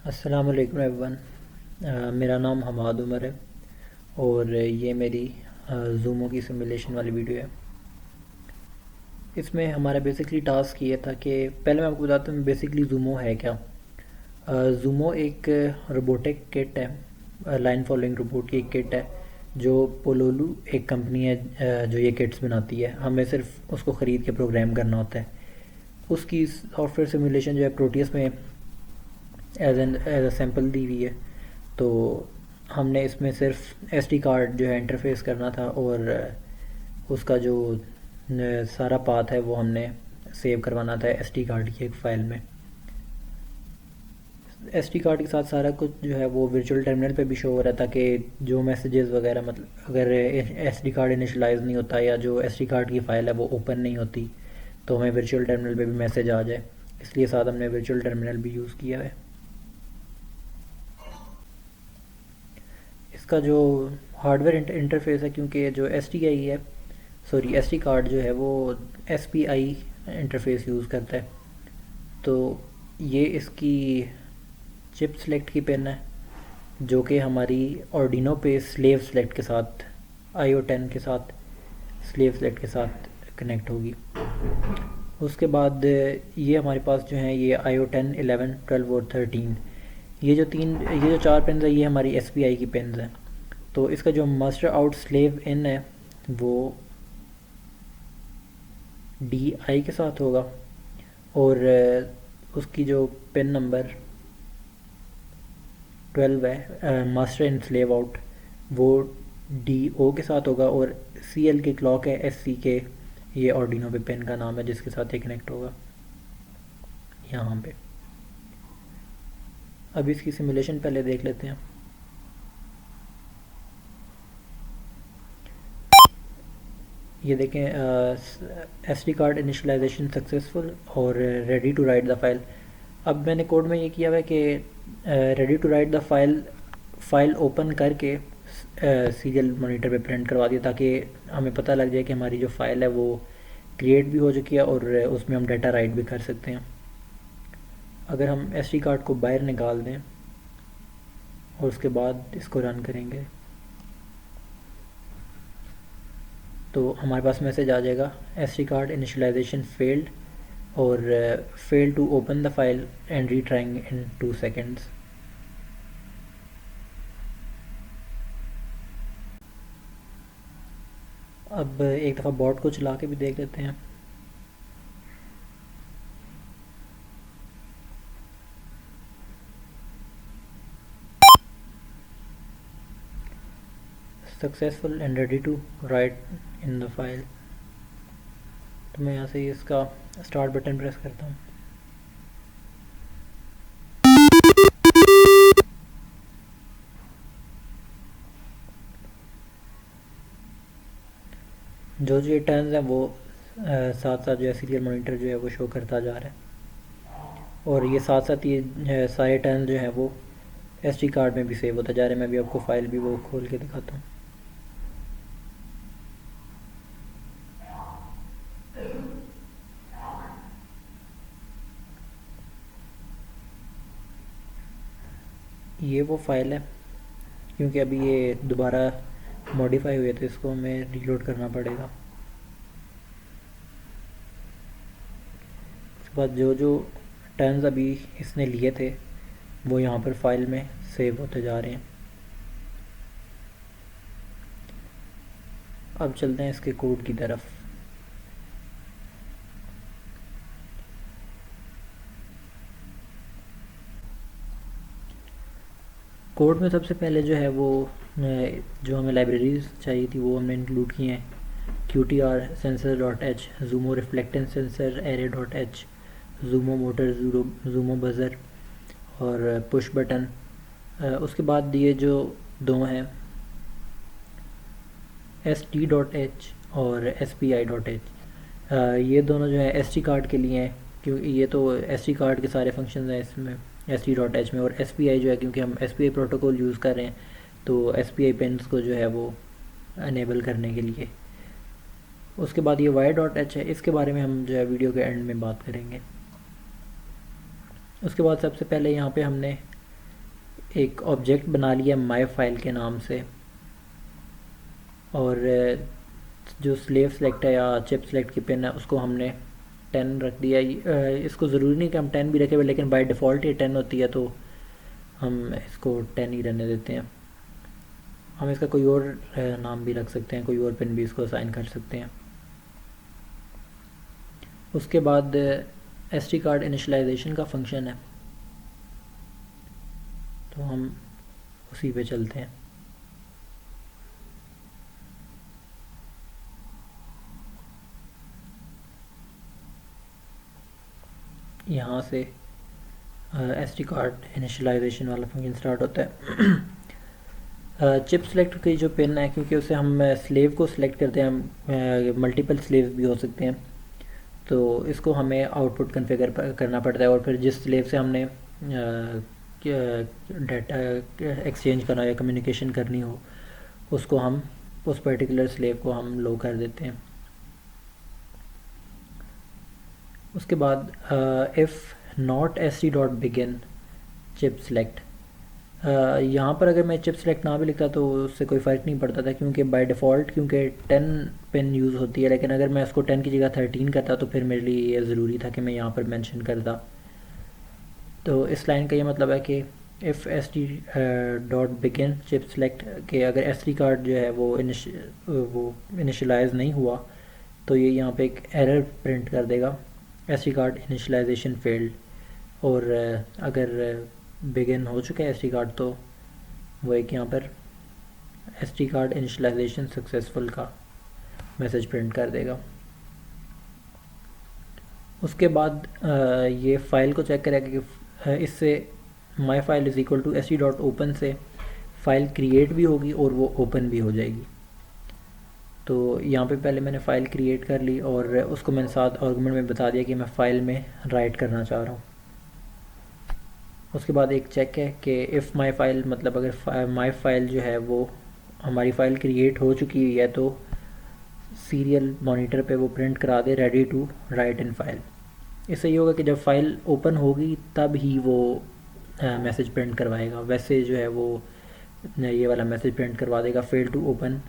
अस्सलाम वालेकुम एवरीवन। मेरा नाम हमाद उमर है और ये मेरी ज़ूमो की सिमुलेशन वाली वीडियो है। इसमें हमारा बेसिकली टास्क ये था कि पहले मैं आपको बताता हूँ बेसिकली ज़ूमो है क्या। ज़ूमो एक रोबोटिक किट है, लाइन फॉलोइंग रोबोट की एक किट है जो पोलोलू एक कंपनी है जो ये किट्स बनाती है। हमें सिर्फ उसको ख़रीद के प्रोग्राम करना होता है। उसकी सॉफ्टवेयर सिमुलेशन जो है प्रोटियस में एज अ सैम्पल दी हुई है। तो हमने इसमें सिर्फ एसडी कार्ड जो है इंटरफेस करना था और उसका जो सारा पाथ है वो हमने सेव करवाना था एसडी कार्ड की एक फ़ाइल में। एसडी कार्ड के साथ सारा कुछ जो है वो वर्चुअल टर्मिनल पे भी शो हो रहा था कि जो मैसेजेस वगैरह, मतलब अगर एसडी कार्ड इनिशलाइज नहीं होता या जो एसडी कार्ड की फ़ाइल है वो ओपन नहीं होती तो हमें वर्चुअल टर्मिनल पे भी मैसेज आ जाए, इसलिए साथ हमने वर्चुअल टर्मिनल भी यूज़ किया है। इसका जो हार्डवेयर इंटरफेस है, क्योंकि जो एस टी कार्ड जो है वो SPI इंटरफेस यूज़ करता है, तो ये इसकी चिप सेलेक्ट की पिन है जो कि हमारी ऑर्डिनो पे स्लेव सेलेक्ट के साथ IO10 के साथ स्लेव सेलेक्ट के साथ कनेक्ट होगी। उसके बाद ये हमारे पास जो है ये IO10, 11, 12 और 13, ये जो चार पिन है ये हमारी SPI की पिन है। तो इसका जो मास्टर आउट स्लेव इन है वो DI के साथ होगा और उसकी जो पिन नंबर 12 है मास्टर इन स्लेव आउट, वो DO के साथ होगा और CL की क्लॉक है SCK, ये ऑर्डिनो पे पिन का नाम है जिसके साथ ये कनेक्ट होगा यहाँ पे। अब इसकी सिमुलेशन पहले देख लेते हैं। ये देखें, SD कार्ड इनिशलाइजेशन सक्सेसफुल और ready to write the file. अब मैंने कोड में ये किया हुआ है कि ready to write the file open करके सीरियल मॉनिटर पे प्रिंट करवा दिया ताकि हमें पता लग जाए कि हमारी जो फ़ाइल है वो क्रिएट भी हो चुकी है और उसमें हम डाटा राइट भी कर सकते हैं। अगर हम SD कार्ड को बाहर निकाल दें और उसके बाद इसको रन करेंगे तो हमारे पास मैसेज आ जाएगा SD कार्ड इनिशियलाइजेशन फेल्ड और fail to open the file and retrying in 2 seconds. अब एक दफ़ा बॉट को चला के भी देख लेते हैं। Successful and ready to write in the file. तो मैं यहाँ से इसका स्टार्ट बटन प्रेस करता हूँ। जो ये टर्न्स हैं वो साथ साथ जो है सीरियल मॉनिटर जो है वो शो करता जा रहा है और ये साथ साथ ये सारे टर्न्स जो हैं वो SD कार्ड में भी सेव होता जा रहा है। मैं भी आपको फ़ाइल भी वो खोल के दिखाता हूँ। ये वो फाइल है, क्योंकि अभी ये दोबारा मॉडिफाई हुए तो इसको हमें रीलोड करना पड़ेगा। उसके बाद जो जो टर्न्स अभी इसने लिए थे वो यहाँ पर फाइल में सेव होते जा रहे हैं। अब चलते हैं इसके कोड की तरफ। कोड में सबसे पहले जो है वो जो हमें लाइब्रेरीज चाहिए थी वो हमने इंक्लूड की हैं। QTR sensor.h, Zumo reflectance sensor array.h, Zumo motor, Zumo buzzer और पुश बटन। उसके बाद ये जो दो हैं ST.h और SPI.h, ये दोनों जो है SD कार्ड के लिए हैं क्योंकि ये तो SD कार्ड के सारे फंक्शन हैं इसमें ST.h में, और SPI जो है क्योंकि हम SPI प्रोटोकॉल यूज़ कर रहे हैं तो SPI पिन्स को जो है वो अनेबल करने के लिए। उसके बाद ये Y.h है, इसके बारे में हम जो है वीडियो के एंड में बात करेंगे। उसके बाद सबसे पहले यहाँ पे हमने एक ऑब्जेक्ट बना लिया माई फाइल के नाम से, और जो स्लेव सेलेक्ट है या चिप सेलेक्ट की पिन है उसको हमने 10 रख दिया। इसको ज़रूरी नहीं कि हम 10 भी रखें, लेकिन बाय डिफ़ॉल्ट ये 10 होती है, तो हम इसको 10 ही रहने देते हैं। हम इसका कोई और नाम भी रख सकते हैं, कोई और पिन भी इसको असाइन कर सकते हैं। उसके बाद SD कार्ड इनिशलाइजेशन का फंक्शन है, तो हम उसी पे चलते हैं। यहाँ से SD कार्ड इनिशलाइजेशन वाला फंक्शन स्टार्ट होता है। चिप सेलेक्ट की जो पिन है, क्योंकि उसे हम स्लेव को सिलेक्ट करते हैं, मल्टीपल स्लेव भी हो सकते हैं, तो इसको हमें आउटपुट कॉन्फ़िगर करना पड़ता है, और फिर जिस स्लेव से हमने डाटा एक्सचेंज करना या कम्युनिकेशन करनी हो उसको हम उस पर्टिकुलर स्लेव को हम लो कर देते हैं। उसके बाद if not SD dot begin chip select, यहाँ पर अगर मैं चिप सेलेक्ट ना भी लिखता तो उससे कोई फ़र्क नहीं पड़ता था, क्योंकि बाय डिफ़ॉल्ट 10 पिन यूज़ होती है। लेकिन अगर मैं इसको 10 की जगह 13 करता तो फिर मेरे लिए ये ज़रूरी था कि मैं यहाँ पर मेंशन करता। तो इस लाइन का ये मतलब है कि if SD dot begin chip select के अगर SD कार्ड जो है वो इनिशलाइज नहीं हुआ तो ये यहाँ पे एक एरर प्रिंट कर देगा, SD कार्ड इनिशलाइजेशन फेल्ड। और अगर बिगिन हो चुका है SD कार्ड तो वो एक यहाँ पर SD कार्ड इनिशलाइजेशन सक्सेसफुल का मैसेज प्रिंट कर देगा। उसके बाद ये फ़ाइल को चेक करेगा कि इससे my file is equal to SD dot open से फ़ाइल क्रिएट भी होगी और वो ओपन भी हो जाएगी। तो यहाँ पे पहले मैंने फ़ाइल क्रिएट कर ली और उसको मैंने साथ आर्गुमेंट में बता दिया कि मैं फ़ाइल में राइट करना चाह रहा हूँ। उसके बाद एक चेक है कि इफ़ माई फाइल, मतलब अगर माई फाइल जो है वो हमारी फ़ाइल क्रिएट हो चुकी हुई है तो सीरियल मॉनिटर पे वो प्रिंट करा दे ready to write in file. इससे ये होगा कि जब फाइल ओपन होगी तब ही वो मैसेज प्रिंट करवाएगा, वैसे जो है वो ये वाला मैसेज प्रिंट करवा देगा, fail to open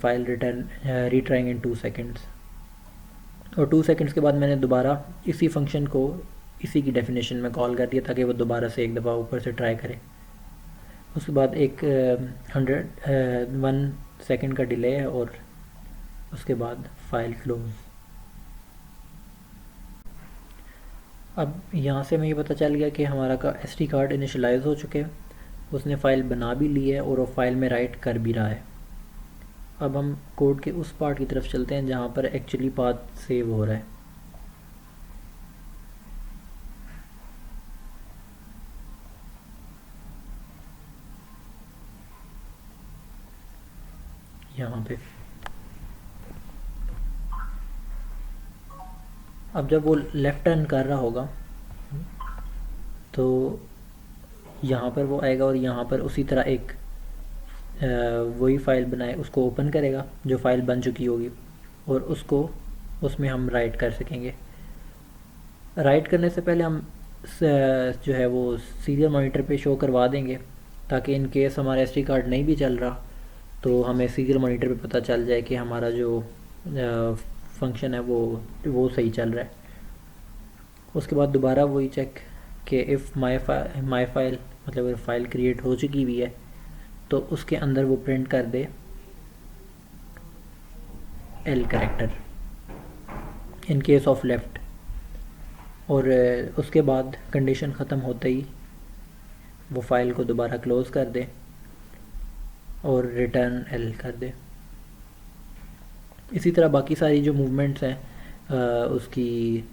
file return retrying in 2 seconds. और 2 सेकेंड्स के बाद मैंने दोबारा इसी फंक्शन को इसी की डेफिनेशन में कॉल कर दिया ताकि वो दोबारा से एक दफ़ा ऊपर से ट्राई करे। उसके बाद एक 1 सेकेंड का डिले है और उसके बाद फाइल क्लोज। अब यहाँ से हमें ये पता चल गया कि हमारा का SD कार्ड इनिशलाइज हो चुके हैं, उसने फ़ाइल बना भी ली है और वो फाइल में राइट कर भी रहा है। अब हम कोड के उस पार्ट की तरफ चलते हैं जहाँ पर एक्चुअली पाथ सेव हो रहा है। यहाँ पे अब जब वो लेफ़्ट टर्न कर रहा होगा तो यहाँ पर वो आएगा और यहाँ पर उसी तरह एक वही फ़ाइल बनाए उसको ओपन करेगा जो फ़ाइल बन चुकी होगी, और उसको उसमें हम राइट कर सकेंगे। राइट करने से पहले हम जो है वो सीरियल मॉनिटर पे शो करवा देंगे ताकि इन केस हमारा SD कार्ड नहीं भी चल रहा तो हमें सीरियल मॉनिटर पे पता चल जाए कि हमारा जो फंक्शन है वो सही चल रहा है। उसके बाद दोबारा वही चेक कि इफ़ माई फाइल, मतलब अगर फ़ाइल क्रिएट हो चुकी हुई है तो उसके अंदर वो प्रिंट कर दे L character in case of left, और उसके बाद कंडीशन ख़त्म होते ही वो फ़ाइल को दोबारा क्लोज़ कर दे और रिटर्न L कर दे। इसी तरह बाकी सारी जो मूवमेंट्स हैं उसकी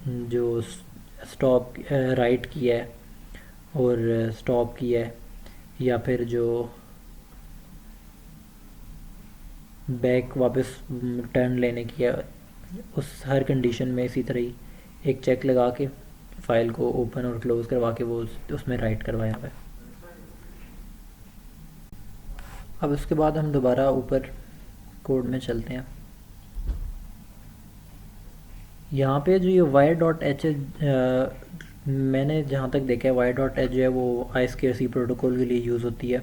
जो स्टॉप राइट की है और स्टॉप की है, या फिर जो बैक वापस टर्न लेने की है, उस हर कंडीशन में इसी तरह ही एक चेक लगा के फ़ाइल को ओपन और क्लोज़ करवा के वो उसमें राइट करवाया हुआ है। अब उसके बाद हम दोबारा ऊपर कोड में चलते हैं। यहाँ पे जो ये wire.h मैंने जहाँ तक देखा है y.h जो है वो I2C प्रोटोकॉल के लिए यूज़ होती है।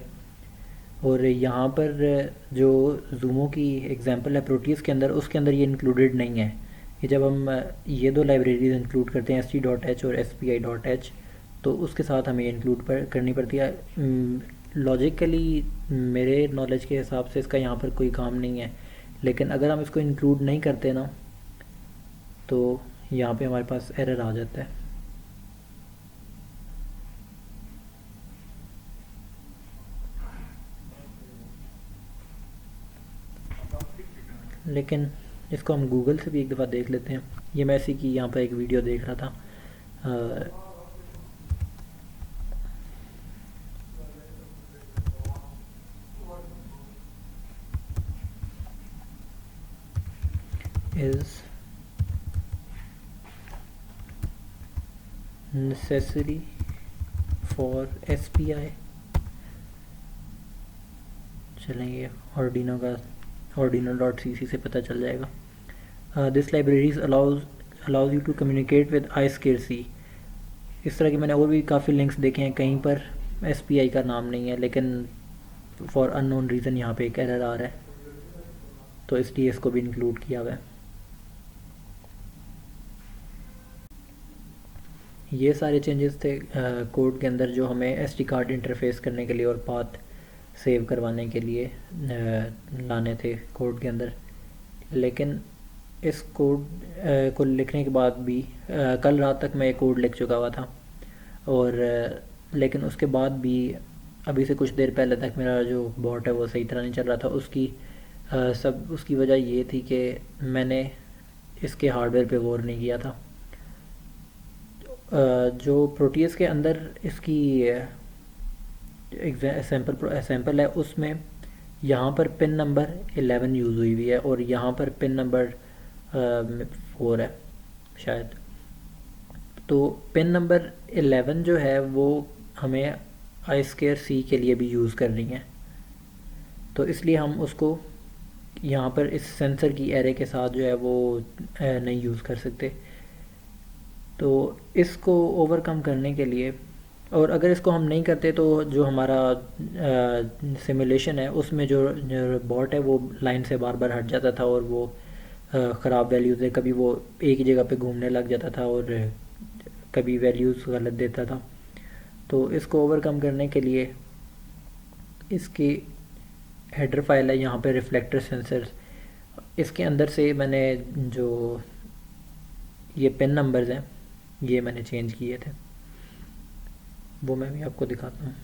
और यहाँ पर जो जूमो की एग्जांपल है प्रोटीज के अंदर, उसके अंदर ये इंक्लूडेड नहीं है। कि जब हम ये दो लाइब्रेरीज इंक्लूड करते हैं st.h और spi.h, तो उसके साथ हमें इंक्लूड करनी पड़ती है। लॉजिकली मेरे नॉलेज के हिसाब से इसका यहाँ पर कोई काम नहीं है, लेकिन अगर हम इसको इंक्लूड नहीं करते ना, तो यहाँ पे हमारे पास एरर आ जाता है। लेकिन इसको हम गूगल से भी एक दफ़ा देख लेते हैं। ये मैं इसी की यहाँ पर एक वीडियो देख रहा था। Is necessary for SPI। चलेंगे Arduino.cc से पता चल जाएगा। This libraries allows you to communicate with I2C। इस तरह के मैंने और भी काफ़ी लिंक्स देखे हैं, कहीं पर SPI का नाम नहीं है, लेकिन फॉर अननोन रीज़न यहाँ पे एक एरर आ रहा है, तो इसलिए इसको भी इंक्लूड किया हुआ है। ये सारे चेंजेस थे कोड के अंदर, जो हमें SD कार्ड इंटरफेस करने के लिए और पाथ सेव करवाने के लिए लाने थे कोड के अंदर। लेकिन इस कोड को लिखने के बाद भी कल रात तक मैं ये कोड लिख चुका हुआ था, और लेकिन उसके बाद भी अभी से कुछ देर पहले तक मेरा जो बॉट है वो सही तरह नहीं चल रहा था। उसकी वजह ये थी कि मैंने इसके हार्डवेयर पे गौर नहीं किया था। जो प्रोटीज के अंदर इसकी सैम्पल है, उसमें यहाँ पर पिन नंबर 11 यूज़ हुई हुई है, और यहाँ पर पिन नंबर 4 है शायद। तो पिन नंबर 11 जो है वो हमें I2C के लिए भी यूज़ करनी है, तो इसलिए हम उसको यहाँ पर इस सेंसर की एरे के साथ जो है वो नहीं यूज़ कर सकते। तो इसको ओवरकम करने के लिए, और अगर इसको हम नहीं करते तो जो हमारा सिमुलेशन है उसमें जो बॉट है वो लाइन से बार बार हट जाता था, और वो ख़राब वैल्यूज़ है, कभी वो एक ही जगह पे घूमने लग जाता था और कभी वैल्यूज़ गलत देता था। तो इसको ओवरकम करने के लिए इसकी हेडर फाइल है यहाँ पे रिफ्लेक्टर सेंसर्स, इसके अंदर से मैंने जो ये पिन नंबर्स हैं ये मैंने चेंज किए थे, वो मैं भी आपको दिखाता हूँ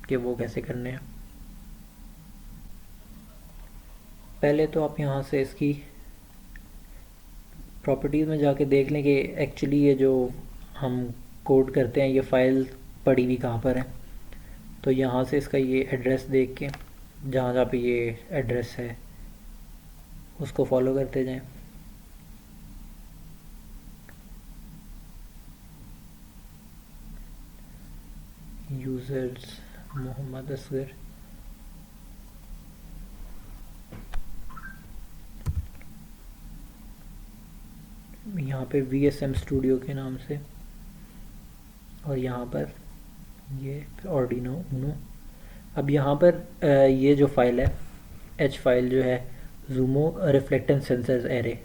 कि वो कैसे करने हैं। पहले तो आप यहाँ से इसकी प्रॉपर्टीज़ में जाके देख लें कि एक्चुअली ये जो हम कोड करते हैं ये फ़ाइल पड़ी हुई कहाँ पर है। तो यहाँ से इसका ये एड्रेस देख के जहाँ जहाँ पे ये एड्रेस है उसको फॉलो करते जाएं। यूज़र्स मोहम्मद असगर, यहाँ पे VSM स्टूडियो के नाम से, और यहाँ पर ये Arduino Uno। अब यहाँ पर ये जो फाइल है H फाइल जो है जूमो रिफ्लेक्टेंस सेंसर्स एरे,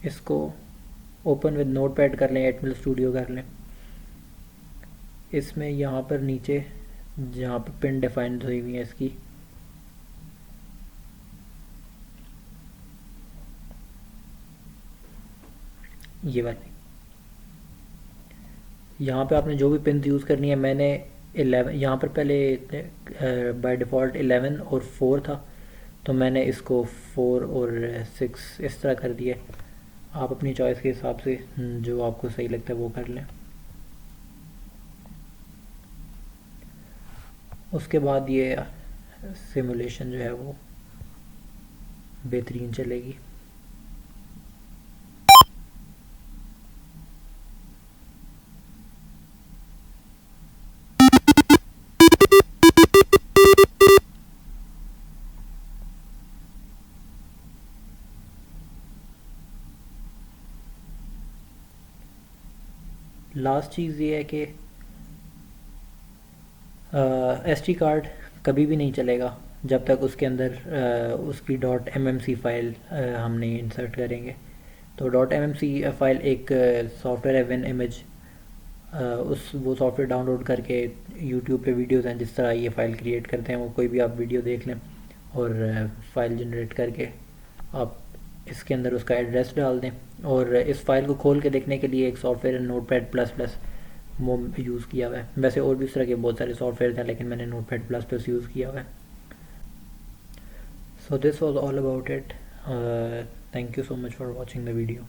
इसको ओपन विद नोटपैड कर लें, एटमल स्टूडियो कर लें। इसमें यहाँ पर नीचे जहाँ पर पिन डिफाइंड हुई हुई है इसकी, ये वाली, यहाँ पे आपने जो भी पिन यूज़ करनी है, मैंने 11 यहाँ पर पहले बाय डिफ़ॉल्ट 11 और 4 था, तो मैंने इसको 4 और 6 इस तरह कर दिया। आप अपनी चॉइस के हिसाब से जो आपको सही लगता है वो कर लें। उसके बाद ये सिमुलेशन जो है वो बेहतरीन चलेगी। लास्ट चीज़ ये है कि एसडी कार्ड कभी भी नहीं चलेगा जब तक उसके अंदर उसकी .mmc फाइल हम नहीं इंसर्ट करेंगे। तो .mmc फाइल एक सॉफ्टवेयर है, विन इमेज। उस वो सॉफ्टवेयर डाउनलोड करके यूट्यूब पे वीडियोस हैं जिस तरह ये फ़ाइल क्रिएट करते हैं, वो कोई भी आप वीडियो देख लें और फ़ाइल जनरेट करके आप इसके अंदर उसका एड्रेस डाल दें। और इस फाइल को खोल के देखने के लिए एक सॉफ्टवेयर नोटपैड प्लस प्लस वो यूज़ किया हुआ है। वैसे और भी इस तरह के बहुत सारे सॉफ्टवेयर हैं लेकिन मैंने नोटपैड प्लस प्लस यूज़ किया हुआ है। So this was all about it. Thank you so much for watching the video.